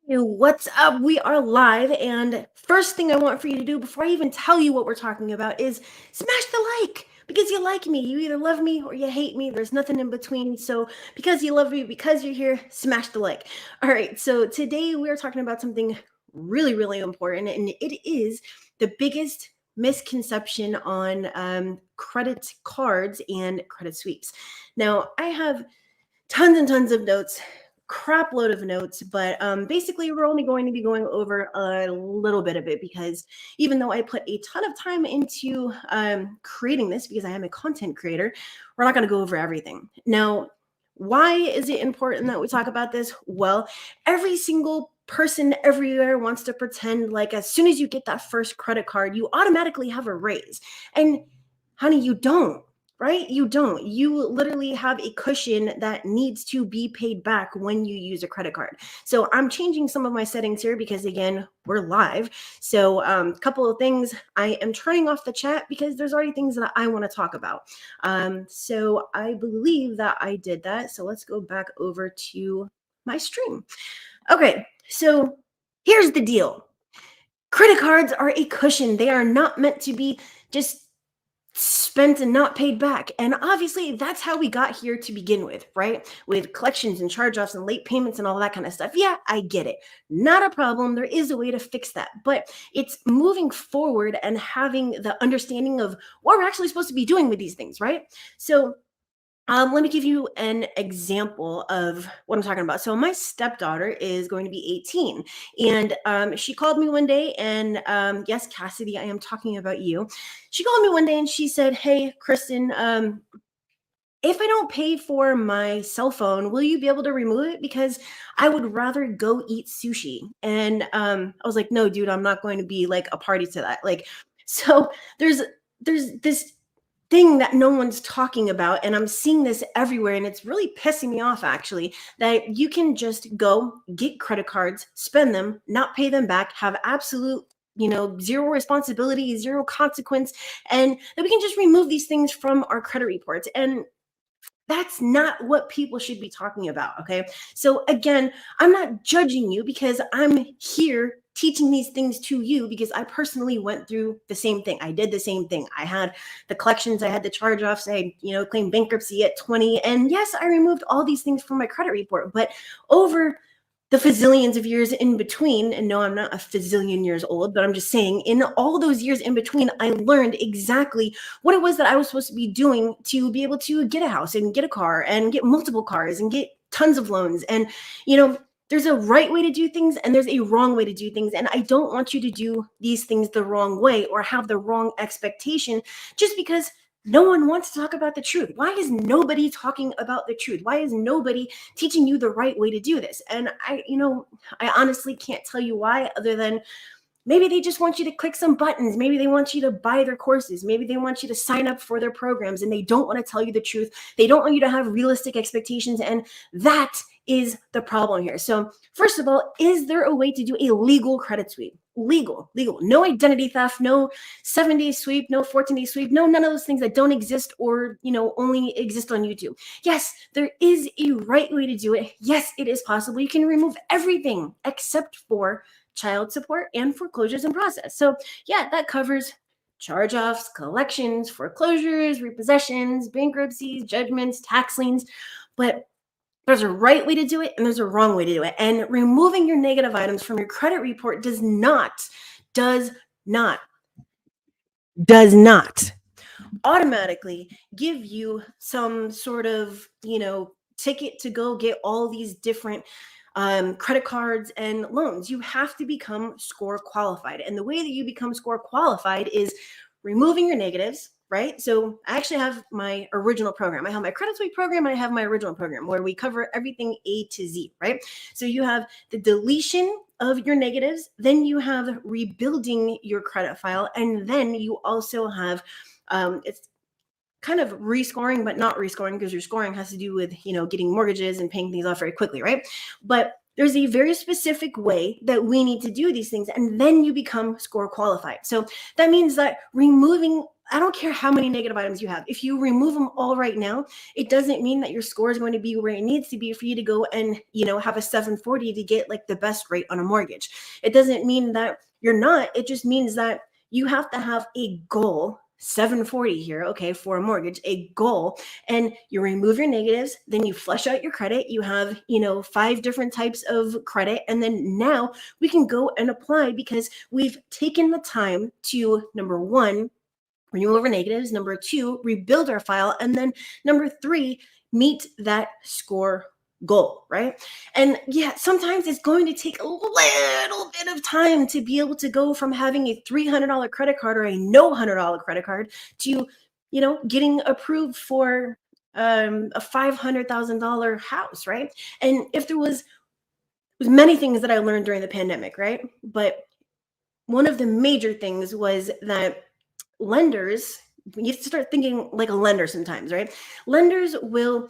Hey, what's up? We are live, and first thing I want for you to do before I even tell you what we're talking about is smash the like because you like me. You either love me or you hate me. There's nothing in between. So, because you love me, because you're here, smash the like. All right. So, today we are talking about something really, really important, and it is the biggest misconception on credit cards and credit sweeps. Now, I have tons and tons of notes, crap load of notes, but basically we're only going to be going over a little bit of it because even though I put a ton of time into creating this because I am a content creator, we're not going to go over everything. Now, why is it important that we talk about this? Well, every single person everywhere wants to pretend like as soon as you get that first credit card, you automatically have a raise. And honey, you don't, right? You don't. You literally have a cushion that needs to be paid back when you use a credit card. So I'm changing some of my settings here because again, we're live. So a couple of things. I am turning off the chat because there's already things that I want to talk about. So I believe that I did that. So let's go back over to my stream. Okay, so here's the deal. Credit cards are a cushion. They are not meant to be just spent and not paid back. And obviously, that's how we got here to begin with, right? With collections and charge offs and late payments and all that kind of stuff. Yeah, I get it. Not a problem. There is a way to fix that. But it's moving forward and having the understanding of what we're actually supposed to be doing with these things, right? So, let me give you an example of what I'm talking about. So my stepdaughter is going to be 18, and she called me one day, and yes, Cassidy, I am talking about you. She called me one day and she said, "Hey, Kristen, if I don't pay for my cell phone, will you be able to remove it? Because I would rather go eat sushi." And I was like, "No, dude, I'm not going to be like a party to that." Like, so there's this thing that no one's talking about, and I'm seeing this everywhere, and it's really pissing me off actually, that you can just go get credit cards, spend them, not pay them back, have absolute zero responsibility, zero consequence, and that we can just remove these things from our credit reports. And that's not what people should be talking about. Okay. So, again, I'm not judging you because I'm here teaching these things to you because I personally went through the same thing. I did the same thing. I had the collections, I had the charge offs, I, claimed bankruptcy at 20. And yes, I removed all these things from my credit report. But over the fazillions of years in between, and no, I'm not a fazillion years old, but I'm just saying in all those years in between, I learned exactly what it was that I was supposed to be doing to be able to get a house and get a car and get multiple cars and get tons of loans. And, there's a right way to do things and there's a wrong way to do things. And I don't want you to do these things the wrong way or have the wrong expectation just because no one wants to talk about the truth. Why is nobody talking about the truth? Why is nobody teaching you the right way to do this? And I honestly can't tell you why, other than maybe they just want you to click some buttons. Maybe they want you to buy their courses. Maybe they want you to sign up for their programs, and they don't want to tell you the truth. They don't want you to have realistic expectations. And that is the problem here. So, first of all, is there a way to do a legal credit sweep? Legal. No identity theft, no 7-day sweep, no 14-day sweep, no none of those things that don't exist or, only exist on YouTube. Yes, there is a right way to do it. Yes, it is possible. You can remove everything except for child support and foreclosures in process. So, yeah, that covers charge offs, collections, foreclosures, repossessions, bankruptcies, judgments, tax liens. But there's a right way to do it and there's a wrong way to do it. And removing your negative items from your credit report does not, does not automatically give you some sort of, ticket to go get all these different credit cards and loans. You have to become score qualified. And the way that you become score qualified is removing your negatives, right? So I actually have my original program. I have my credit sweep program. I have my original program where we cover everything A to Z, right? So you have the deletion of your negatives, then you have rebuilding your credit file, and then you also have it's kind of rescoring, but not rescoring, because your scoring has to do with, getting mortgages and paying things off very quickly, right? But there's a very specific way that we need to do these things, and then you become score qualified. So that means that removing I don't care how many negative items you have. If you remove them all right now, it doesn't mean that your score is going to be where it needs to be for you to go and, have a 740 to get like the best rate on a mortgage. It doesn't mean that you're not. It just means that you have to have a goal. 740 here, okay, for a mortgage, a goal, and you remove your negatives, then you flush out your credit. You have, 5 different types of credit, and then now we can go and apply because we've taken the time to, number one, remove our negatives, number 2, rebuild our file, and then number 3, meet that score goal, right? And yeah, sometimes it's going to take a little bit of time to be able to go from having a $300 credit card or a no $100 credit card to, getting approved for a $500,000 house, right? And if was many things that I learned during the pandemic, right? But one of the major things was that lenders, you have to start thinking like a lender sometimes, right? Lenders will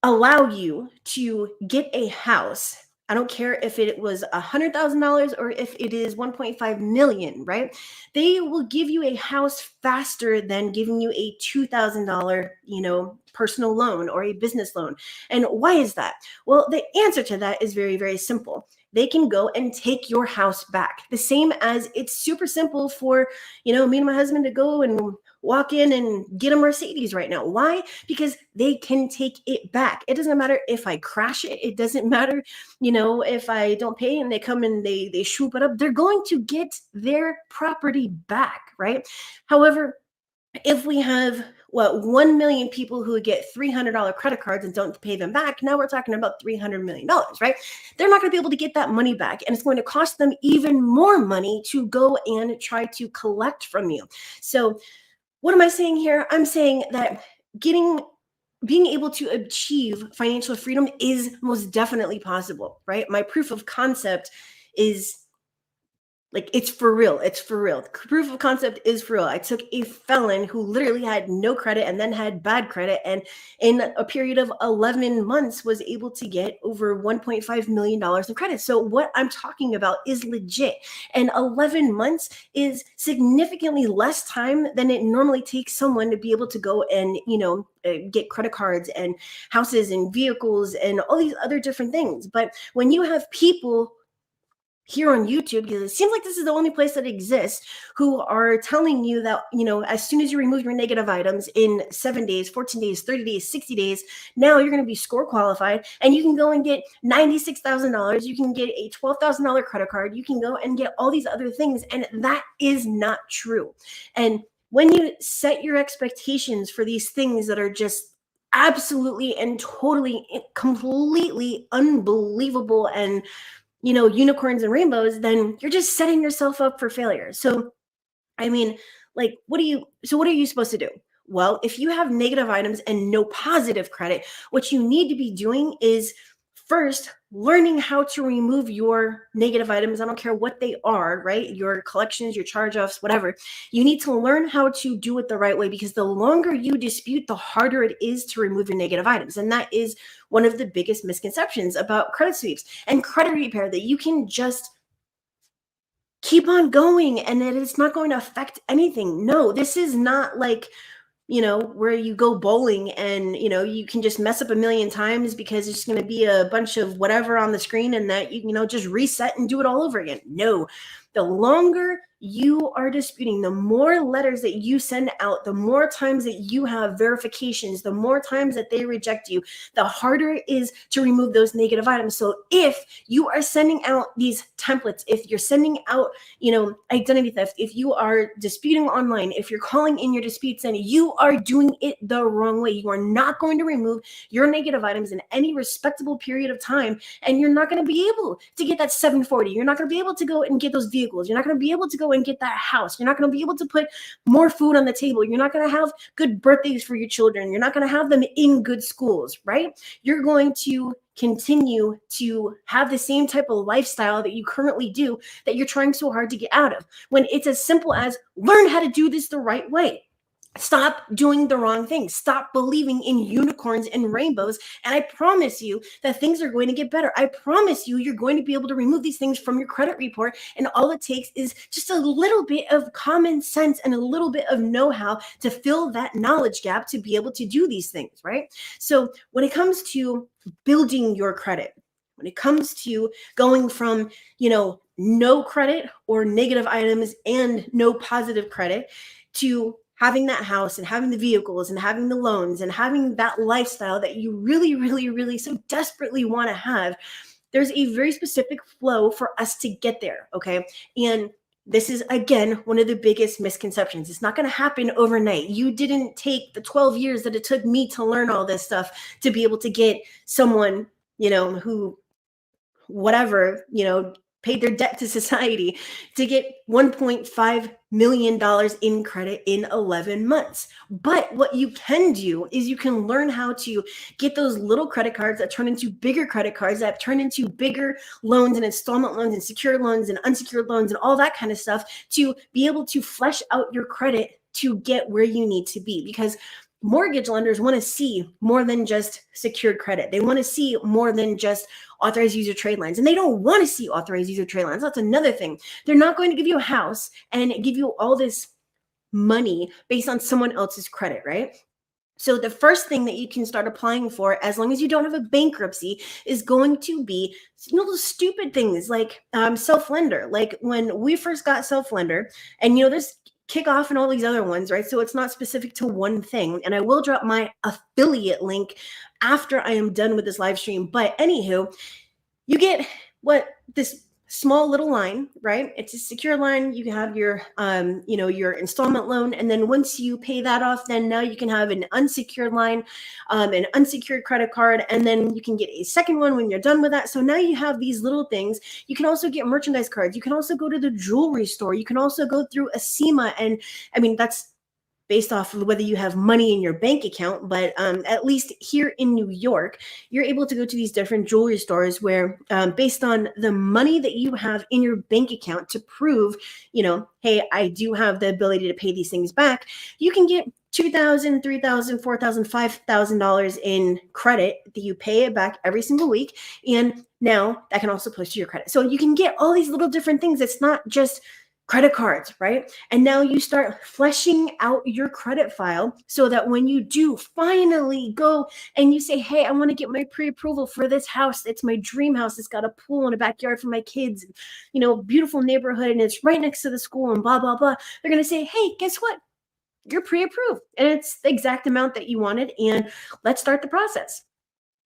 allow you to get a house. I don't care if it was $100,000 or if it is 1.5 million, right? They will give you a house faster than giving you a $2,000, personal loan or a business loan. And why is that? Well, the answer to that is very, very simple. They can go and take your house back. The same as it's super simple for, me and my husband to go and walk in and get a Mercedes right now. Why? Because they can take it back. It doesn't matter if I crash it. It doesn't matter, if I don't pay and they come and they swoop it up. They're going to get their property back, right? However, if we have 1 million people who get $300 credit cards and don't pay them back, now we're talking about $300 million, right? They're not going to be able to get that money back. And it's going to cost them even more money to go and try to collect from you. So what am I saying here? I'm saying that being able to achieve financial freedom is most definitely possible, right? My proof of concept is like, it's for real. It's for real. Proof of concept is for real. I took a felon who literally had no credit and then had bad credit, and in a period of 11 months was able to get over $1.5 million in credit. So what I'm talking about is legit. And 11 months is significantly less time than it normally takes someone to be able to go and, get credit cards and houses and vehicles and all these other different things. But when you have people here on YouTube, because it seems like this is the only place that exists, who are telling you that, as soon as you remove your negative items in 7 days, 14 days, 30 days, 60 days, now you're going to be score qualified and you can go and get $96,000. You can get a $12,000 credit card. You can go and get all these other things. And that is not true. And when you set your expectations for these things that are just absolutely and totally, completely unbelievable and unicorns and rainbows, then you're just setting yourself up for failure. So, I mean, like, what are you supposed to do? Well, if you have negative items and no positive credit, what you need to be doing is first learning how to remove your negative items. I don't care what they are, right? Your collections, your charge-offs, whatever. You need to learn how to do it the right way, because the longer you dispute, the harder it is to remove your negative items. And that is one of the biggest misconceptions about credit sweeps and credit repair, that you can just keep on going and that it's not going to affect anything. No, this is not like, where you go bowling and, you can just mess up a million times because it's going to be a bunch of whatever on the screen and that you just reset and do it all over again. No, the longer you are disputing, the more letters that you send out, the more times that you have verifications, the more times that they reject you, the harder it is to remove those negative items. So if you are sending out these templates, if you're sending out, identity theft, if you are disputing online, if you're calling in your disputes, and you are doing it the wrong way, you are not going to remove your negative items in any respectable period of time. And you're not going to be able to get that 740. You're not going to be able to go and get those vehicles. You're not going to be able to go and get that house. You're not going to be able to put more food on the table. You're not going to have good birthdays for your children. You're not going to have them in good schools, right? You're going to continue to have the same type of lifestyle that you currently do, that you're trying so hard to get out of, when it's as simple as learn how to do this the right way. Stop doing the wrong thing. Stop believing in unicorns and rainbows. And I promise you that things are going to get better. I promise you, you're going to be able to remove these things from your credit report. And all it takes is just a little bit of common sense and a little bit of know how to fill that knowledge gap to be able to do these things, right? So when it comes to building your credit, when it comes to going from, no credit or negative items and no positive credit to having that house and having the vehicles and having the loans and having that lifestyle that you really, really, really so desperately want to have, there's a very specific flow for us to get there. Okay. And this is, again, one of the biggest misconceptions. It's not going to happen overnight. You didn't take the 12 years that it took me to learn all this stuff to be able to get someone, who whatever, paid their debt to society to get $1.5 million in credit in 11 months. But what you can do is you can learn how to get those little credit cards that turn into bigger credit cards that turn into bigger loans and installment loans and secured loans and unsecured loans and all that kind of stuff to be able to flesh out your credit to get where you need to be. Because mortgage lenders want to see more than just secured credit. They want to see more than just authorized user trade lines. And they don't want to see authorized user trade lines. That's another thing. They're not going to give you a house and give you all this money based on someone else's credit, right? So the first thing that you can start applying for, as long as you don't have a bankruptcy, is going to be, those stupid things like self-lender. Like when we first got self-lender, and there's Kickoff and all these other ones, right? So it's not specific to one thing. And I will drop my affiliate link after I am done with this live stream. But anywho, you get this small little line, right? It's a secure line. You can have your your installment loan, and then once you pay that off, then now you can have an unsecured line, an unsecured credit card, and then you can get a second one when you're done with that. So now you have these little things. You can also get merchandise cards. You can also go to the jewelry store. You can also go through a SEMA, and I mean that's based off of whether you have money in your bank account. But at least here in New York, you're able to go to these different jewelry stores where based on the money that you have in your bank account to prove, hey, I do have the ability to pay these things back, you can get $2,000, $3,000, $4,000, $5,000 in credit that you pay it back every single week. And now that can also push to your credit. So you can get all these little different things. It's not just credit cards, right? And now you start fleshing out your credit file so that when you do finally go and you say, hey, I want to get my pre-approval for this house. It's my dream house. It's got a pool and a backyard for my kids, beautiful neighborhood, and it's right next to the school and blah, blah, blah. They're going to say, hey, guess what? You're pre-approved and it's the exact amount that you wanted. And let's start the process.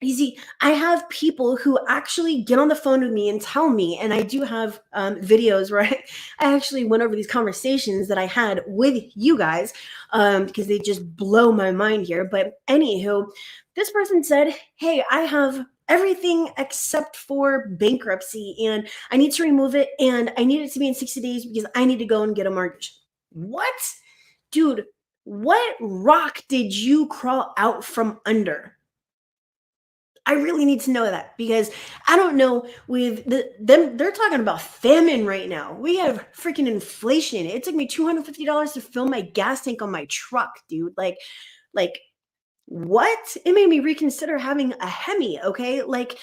You see, I have people who actually get on the phone with me and tell me, and I do have videos where I actually went over these conversations that I had with you guys because they just blow my mind here. But anywho, this person said, hey, I have everything except for bankruptcy and I need to remove it and I need it to be in 60 days because I need to go and get a mortgage. What? Dude, what rock did you crawl out from under? I really need to know that because I don't know with them. They're talking about famine right now. We have freaking inflation. It took me $250 to fill my gas tank on my truck, dude. Like what? It made me reconsider having a Hemi. Okay, like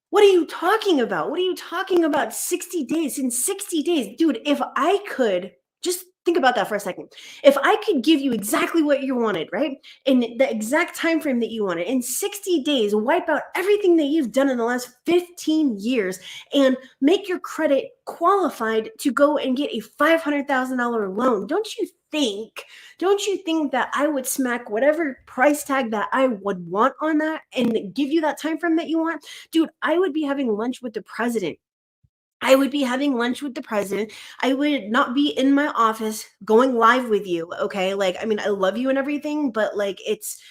what are you talking about? What are you talking about? 60 days. In 60 days, dude, if I could just think about that for a second. If I could give you exactly what you wanted, right? In the exact time frame that you wanted, in 60 days, wipe out everything that you've done in the last 15 years and make your credit qualified to go and get a $500,000 loan. Don't you think that I would smack whatever price tag that I would want on that and give you that time frame that you want? Dude, I would be having lunch with the president. I would be having lunch with the president. I would not be in my office going live with you. Okay. Like, I mean, I love you and everything, but like, it's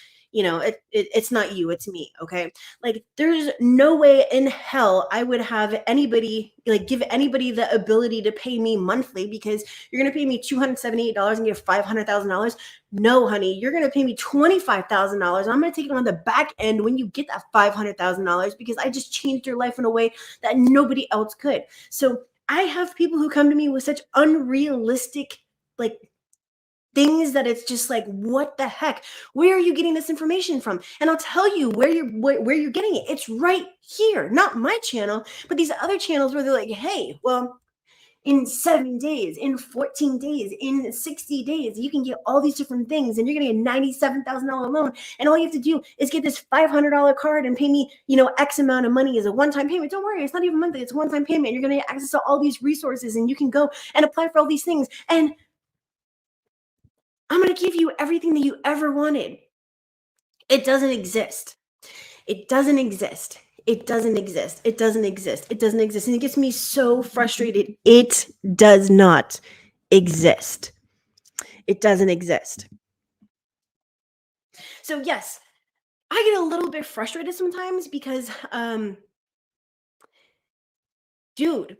not you, it's me. Okay. Like, there's no way in hell I would have anybody give anybody the ability to pay me monthly because you're going to pay me $278 and get $500,000. No, honey, you're going to pay me $25,000. I'm going to take it on the back end when you get that $500,000 because I just changed your life in a way that nobody else could. So I have people who come to me with such unrealistic, like things that it's just like, what the heck? Where are you getting this information from? And I'll tell you where you're getting it. It's right here, not my channel, but these other channels where they're like, hey, well, in 7 days, in 14 days, in 60 days, you can get all these different things, and you're gonna get a $97,000 loan. And all you have to do is get this $500 card and pay me, X amount of money as a one-time payment. Don't worry, it's not even monthly, it's a one-time payment. You're gonna get access to all these resources, and you can go and apply for all these things. And I'm gonna give you everything that you ever wanted. It doesn't exist. It doesn't exist. It doesn't exist. It doesn't exist. It doesn't exist. And it gets me so frustrated. It does not exist. It doesn't exist. So yes, I get a little bit frustrated sometimes because dude,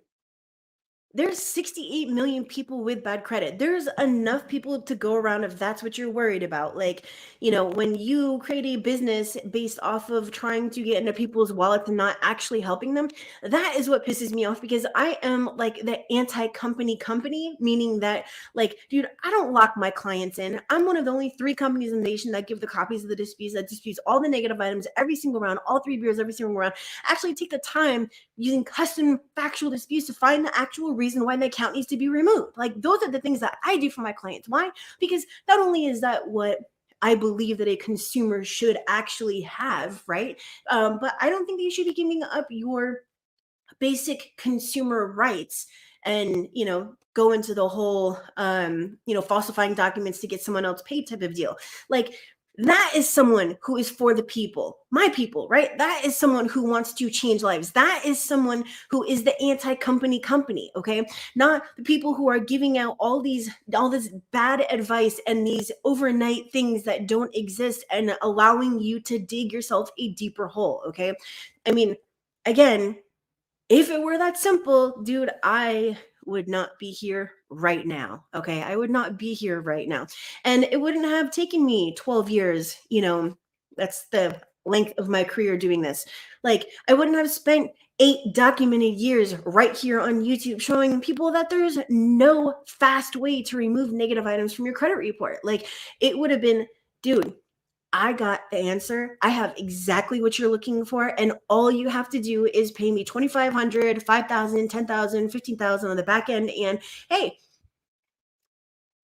there's 68 million people with bad credit. There's enough people to go around if that's what you're worried about. Like, when you create a business based off of trying to get into people's wallets and not actually helping them, that is what pisses me off, because I am like the anti-company, meaning that, like, dude, I don't lock my clients in. I'm one of the only 3 companies in the nation that give the copies of the disputes, that disputes all the negative items every single round, all 3 beers every single round. Actually take the time using custom factual disputes to find the actual reason why the account needs to be removed. Like, those are the things that I do for my clients. Why? Because not only is that what I believe that a consumer should actually have, right? But I don't think that you should be giving up your basic consumer rights and go into the whole falsifying documents to get someone else paid type of deal. Like, that is someone who is for the people, my people, right? That is someone who wants to change lives. That is someone who is the anti-company, okay? Not the people who are giving out all this bad advice and these overnight things that don't exist and allowing you to dig yourself a deeper hole, okay? I mean, again, if it were that simple, dude, I would not be here right now. Okay. I would not be here right now. And it wouldn't have taken me 12 years. That's the length of my career doing this. Like, I wouldn't have spent 8 documented years right here on YouTube showing people that there's no fast way to remove negative items from your credit report. Like, it would have been, dude, I got the answer. I have exactly what you're looking for. And all you have to do is pay me 2,500, 5,000, 10,000, 15,000 on the back end. And hey,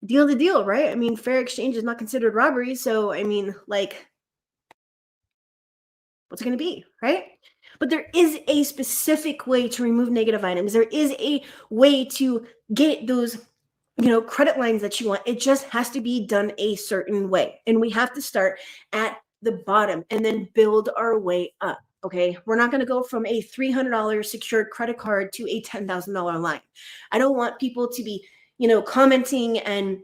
deal to deal, right? I mean, fair exchange is not considered robbery. So, I mean, like, what's it going to be, right? But there is a specific way to remove negative items. There is a way to get those credit lines that you want. It just has to be done a certain way. And we have to start at the bottom and then build our way up. Okay. We're not going to go from a $300 secured credit card to a $10,000 line. I don't want people to be, commenting and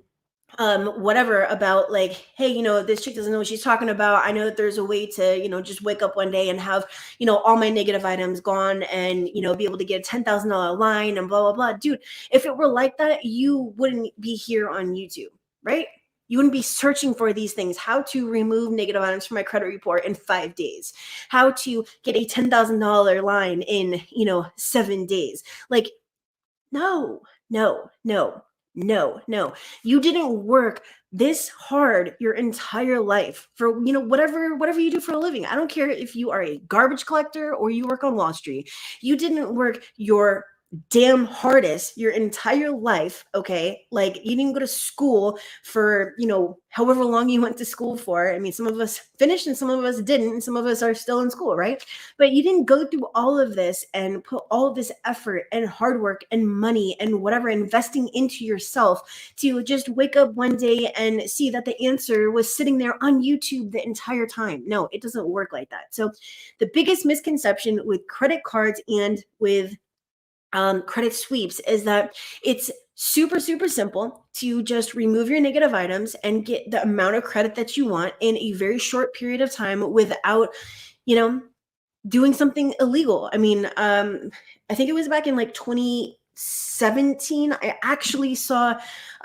whatever about, like, hey, this chick doesn't know what she's talking about. I know that there's a way to just wake up one day and have all my negative items gone and be able to get a $10,000 line and blah blah blah. Dude, if it were like that, you wouldn't be here on YouTube, right? You wouldn't be searching for these things. How to remove negative items from my credit report in 5 days, how to get a $10,000 line in 7 days. Like, no, no, no, no, no. You didn't work this hard your entire life for, whatever you do for a living. I don't care if you are a garbage collector or you work on Wall Street. You didn't work your damn hardest your entire life, okay? Like, you didn't go to school for, however long you went to school for. I mean, some of us finished and some of us didn't, and some of us are still in school, right? But you didn't go through all of this and put all of this effort and hard work and money and whatever, investing into yourself to just wake up one day and see that the answer was sitting there on YouTube the entire time. No, it doesn't work like that. So the biggest misconception with credit cards and with credit sweeps is that it's super, super simple to just remove your negative items and get the amount of credit that you want in a very short period of time without, you know, doing something illegal. I mean, I think it was back in like 2017, I actually saw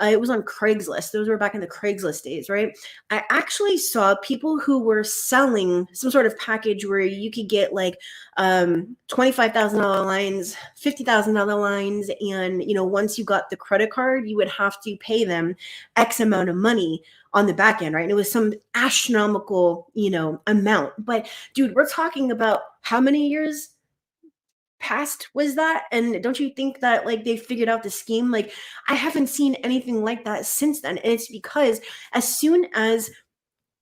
it was on Craigslist. Those were back in the Craigslist days, right? I actually saw people who were selling some sort of package where you could get like $25,000 lines, $50,000 lines, and once you got the credit card, you would have to pay them X amount of money on the back end, right? And it was some astronomical, amount. But dude, we're talking about how many years past was that? And don't you think that like they figured out the scheme? Like I haven't seen anything like that since then. And it's because as soon as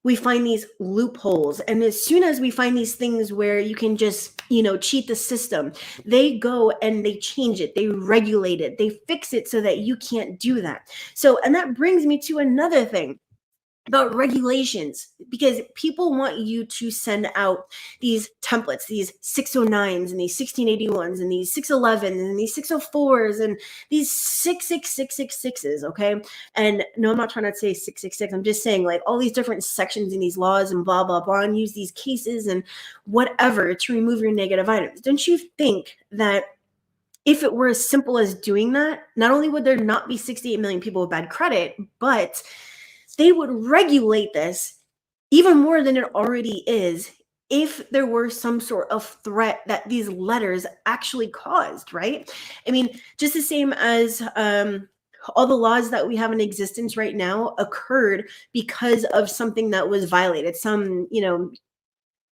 we find these loopholes and as soon as we find these things where you can just cheat the system, they go and they change it, they regulate it, they fix it so that you can't do that. So, and that brings me to another thing about regulations, because people want you to send out these templates, these 609s and these 1681s and these 611s and these 604s and these 66666s. Okay. And no, I'm not trying to say 666. I'm just saying like all these different sections in these laws and blah, blah, blah, and use these cases and whatever to remove your negative items. Don't you think that if it were as simple as doing that, not only would there not be 68 million people with bad credit, but they would regulate this even more than it already is if there were some sort of threat that these letters actually caused, right? I mean, just the same as all the laws that we have in existence right now occurred because of something that was violated. Some,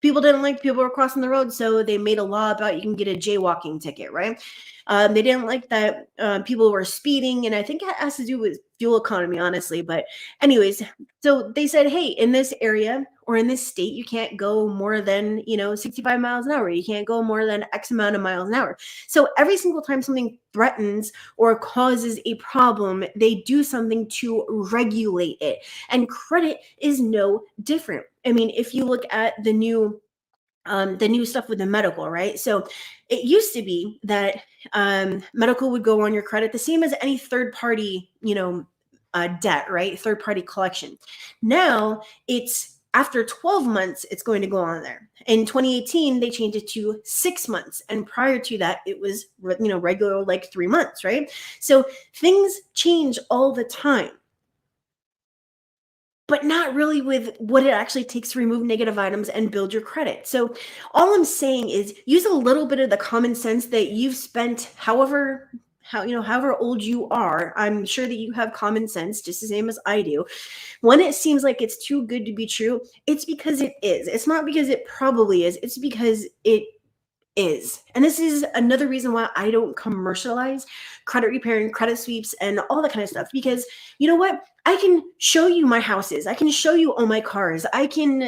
people didn't like people were crossing the road, so they made a law about you can get a jaywalking ticket, right? They didn't like that people were speeding, and I think it has to do with fuel economy, honestly. But anyways, so they said, hey, in this area or in this state, you can't go more than 65 miles an hour. You can't go more than X amount of miles an hour. So every single time something threatens or causes a problem, they do something to regulate it, and credit is no different. I mean, if you look at the new stuff with the medical, right? So it used to be that medical would go on your credit the same as any third party, debt, right? Third party collection. Now it's after 12 months, it's going to go on there. In 2018, they changed it to 6 months. And prior to that, it was, regular like 3 months, right? So things change all the time, but not really with what it actually takes to remove negative items and build your credit. So all I'm saying is use a little bit of the common sense that you've spent however old you are. I'm sure that you have common sense just the same as I do. When it seems like it's too good to be true, it's because it is. It's not because it probably is. It's because it is. And this is another reason why I don't commercialize credit repair and credit sweeps and all that kind of stuff. Because you know what? I can show you my houses. I can show you all my cars. I can,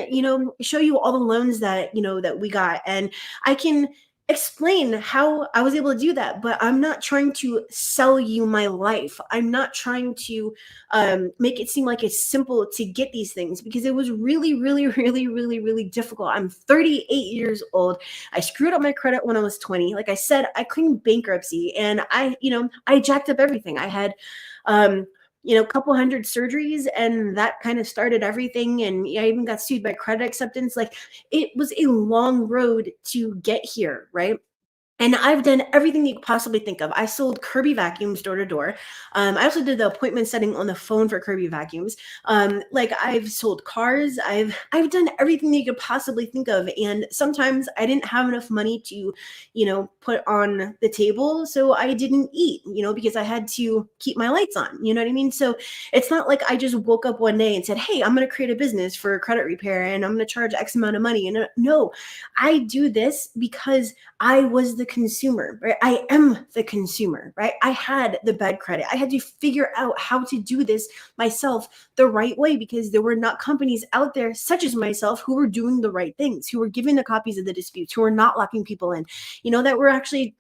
show you all the loans that, that we got. And I can explain how I was able to do that. But I'm not trying to sell you my life. I'm not trying to make it seem like it's simple to get these things, because it was really, really, really, really, really difficult. I'm 38 years old. I screwed up my credit when I was 20. Like I said, I claimed bankruptcy and I jacked up everything. I had, a couple hundred surgeries, and that kind of started everything. And I even got sued by credit acceptance. Like it was a long road to get here, right? And I've done everything you could possibly think of. I sold Kirby vacuums door to door. I also did the appointment setting on the phone for Kirby vacuums. Like I've sold cars. I've done everything that you could possibly think of. And sometimes I didn't have enough money to, put on the table, so I didn't eat, because I had to keep my lights on. You know what I mean? So it's not like I just woke up one day and said, "Hey, I'm going to create a business for credit repair and I'm going to charge X amount of money." And no, I do this because I was the consumer, right? I am the consumer, right? I had the bad credit. I had to figure out how to do this myself the right way, because there were not companies out there such as myself who were doing the right things, who were giving the copies of the disputes, who were not locking people in, that were actually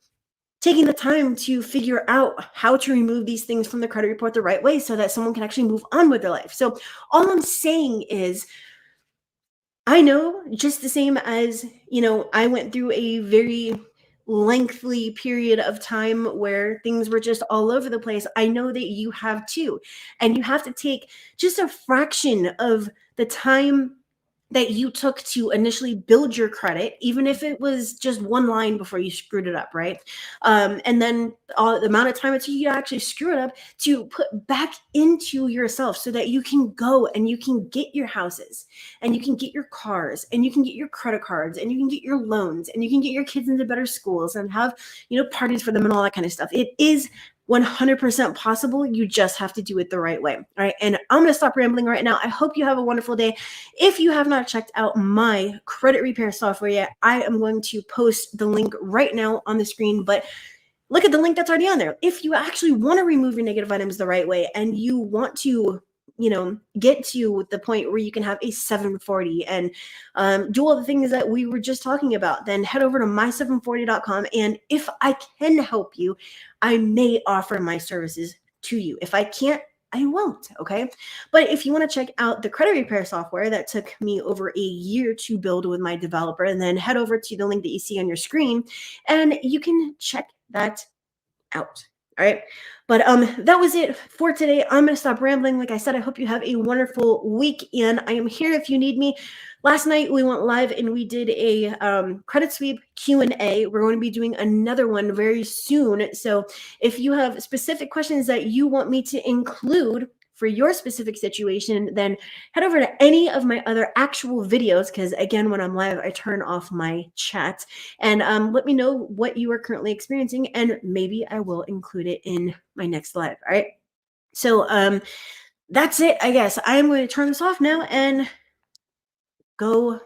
taking the time to figure out how to remove these things from the credit report the right way so that someone can actually move on with their life. So all I'm saying is, I know just the same as, I went through a very lengthy period of time where things were just all over the place. I know that you have too. And you have to take just a fraction of the time that you took to initially build your credit, even if it was just one line before you screwed it up, right? And then the amount of time it took you to actually screw it up to put back into yourself so that you can go and you can get your houses and you can get your cars and you can get your credit cards and you can get your loans and you can get your kids into better schools and have, parties for them and all that kind of stuff. It is 100% possible. You just have to do it the right way. All right. And I'm going to stop rambling right now. I hope you have a wonderful day. If you have not checked out my credit repair software yet, I am going to post the link right now on the screen. But look at the link that's already on there. If you actually want to remove your negative items the right way and you want to, get to the point where you can have a 740 and do all the things that we were just talking about, then head over to my740.com. And if I can help you, I may offer my services to you. If I can't, I won't, okay? But if you want to check out the credit repair software that took me over a year to build with my developer, and then head over to the link that you see on your screen, and you can check that out. All right. But that was it for today. I'm going to stop rambling. Like I said, I hope you have a wonderful week, and I am here if you need me. Last night we went live and we did a credit sweep Q&A. We're going to be doing another one very soon. So if you have specific questions that you want me to include for your specific situation, then head over to any of my other actual videos, because again, when I'm live, I turn off my chat, and let me know what you are currently experiencing, and maybe I will include it in my next live. All right. So that's it, I guess. I'm going to turn this off now and go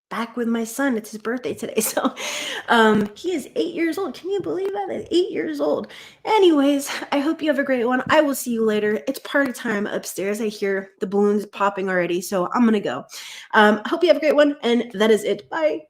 back with my son. It's his birthday today. So he is 8 years old. Can you believe that? At 8 years old. Anyways, I hope you have a great one. I will see you later. It's party time upstairs. I hear the balloons popping already. So I'm going to go. I hope you have a great one. And that is it. Bye.